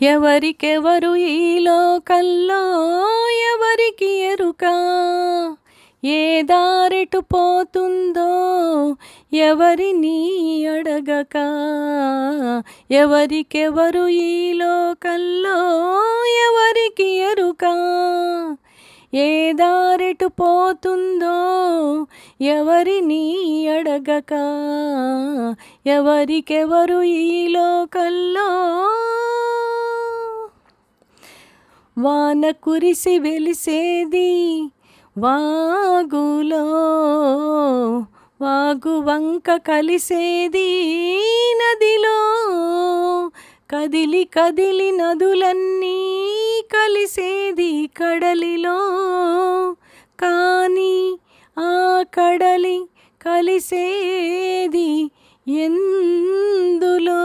ఎవరికెవరు ఈ లోకంలో ఎవరికి ఎరుక, ఏ దారెటు పోతుందో ఎవరిని అడగక. ఎవరికెవరు ఈ లోకంలో ఎవరికి ఎరుక, ఏ దారెటు పోతుందో ఎవరిని అడగక. ఎవరికెవరు ఈ లోకంలో. వాన కురిసి వెలిసేది వాగులో, వాగు వంక కలిసేది నదిలో. కదిలి కదిలి నదులన్నీ కలిసేది కడలిలో, కానీ ఆ కడలి కలిసేది ఎందులో.